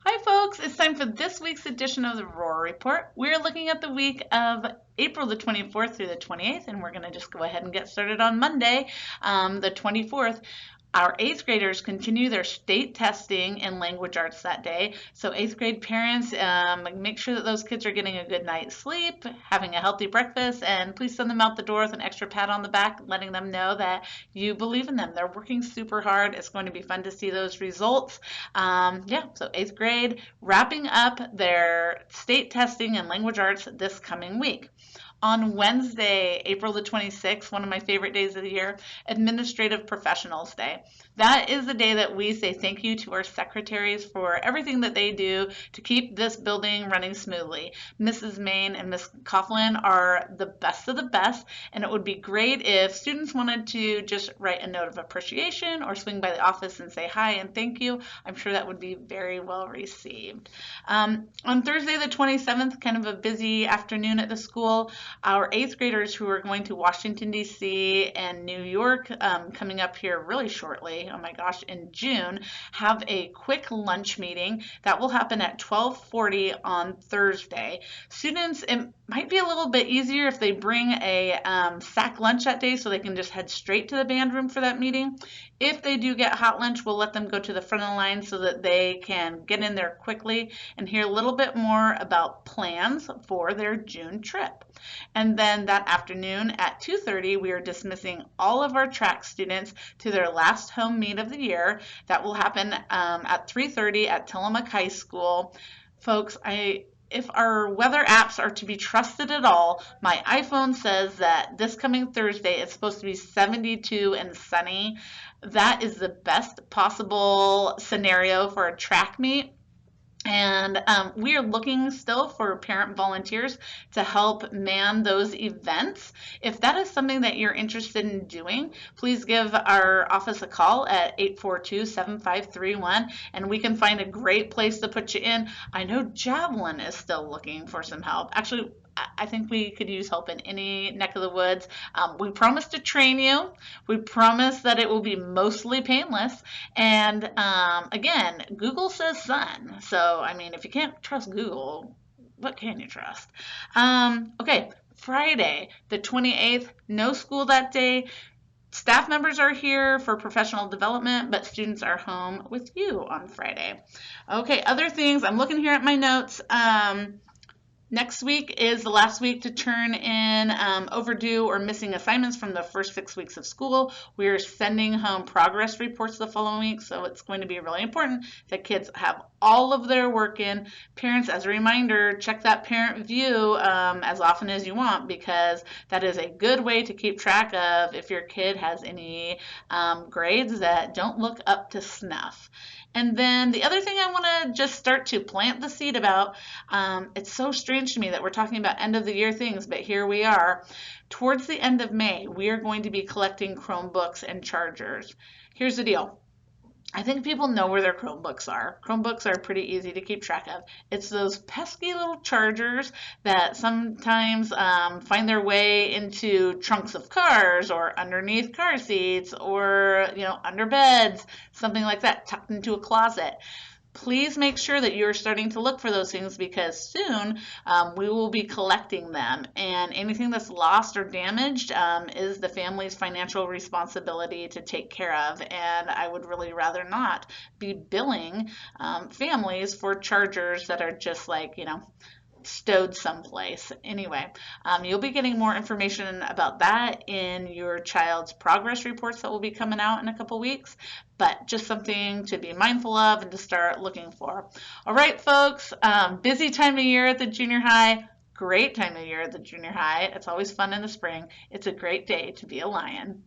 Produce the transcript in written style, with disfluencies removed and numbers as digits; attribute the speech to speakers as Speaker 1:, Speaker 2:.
Speaker 1: Hi folks, it's time for this week's edition of the Roar Report. We're looking at the week of April the 24th through the 28th, and we're going to just go ahead and get started on Monday, the 24th. Our 8th graders continue their state testing in language arts that day. So 8th grade parents, make sure that those kids are getting a good night's sleep, having a healthy breakfast, and please send them out the door with an extra pat on the back, letting them know that you believe in them. They're working super hard. It's going to be fun to see those results. So 8th grade wrapping up their state testing in language arts this coming week. On Wednesday, April the 26th, one of my favorite days of the year, Administrative Professionals Day. That is the day that we say thank you to our secretaries for everything that they do to keep this building running smoothly. Mrs. Main and Miss Coughlin are the best of the best, and it would be great if students wanted to just write a note of appreciation or swing by the office and say hi and thank you. I'm sure that would be very well received. On Thursday the 27th, kind of a busy afternoon at the school, our 8th graders who are going to Washington, D.C. and New York coming up here really shortly, oh my gosh, in June, have a quick lunch meeting that will happen at 12:40 on Thursday. Students, it might be a little bit easier if they bring a sack lunch that day so they can just head straight to the band room for that meeting. If they do get hot lunch, we'll let them go to the front of the line so that they can get in there quickly and hear a little bit more about plans for their June trip. And then that afternoon at 2:30, we are dismissing all of our track students to their last home meet of the year. That will happen at 3:30 at Tillamook High School. Folks, if our weather apps are to be trusted at all, my iPhone says that this coming Thursday it's supposed to be 72 and sunny. That is the best possible scenario for a track meet. And we are looking still for parent volunteers to help man those events. If that is something that you're interested in doing, please give our office a call at 842-7531 and we can find a great place to put you in. I know Javelin is still looking for some help. Actually, I think we could use help in any neck of the woods. We promise to train you. We promise that it will be mostly painless. And again, Google says sun. So, I mean, if you can't trust Google, what can you trust? Okay, Friday, the 28th, no school that day. Staff members are here for professional development, but students are home with you on Friday. Okay, other things, I'm looking here at my notes. Next week is the last week to turn in overdue or missing assignments from the first 6 weeks of school. We are sending home progress reports the following week, so it's going to be really important that kids have all of their work in. Parents, as a reminder, check that parent view as often as you want because that is a good way to keep track of if your kid has any grades that don't look up to snuff. And then the other thing I want to just start to plant the seed about, it's so strange to me that we're talking about end of the year things, but here we are. Towards the end of May, we are going to be collecting Chromebooks and chargers. Here's the deal. I think people know where their Chromebooks are. Chromebooks are pretty easy to keep track of. It's those pesky little chargers that sometimes find their way into trunks of cars or underneath car seats or under beds, something like that, tucked into a closet. Please make sure that you're starting to look for those things because soon we will be collecting them, and anything that's lost or damaged is the family's financial responsibility to take care of, and I would really rather not be billing families for chargers that are just like, stowed someplace. Anyway, you'll be getting more information about that in your child's progress reports that will be coming out in a couple weeks, but just something to be mindful of and to start looking for. All right, folks, busy time of year at the junior high. Great time of year at the junior high. It's always fun in the spring. It's a great day to be a lion.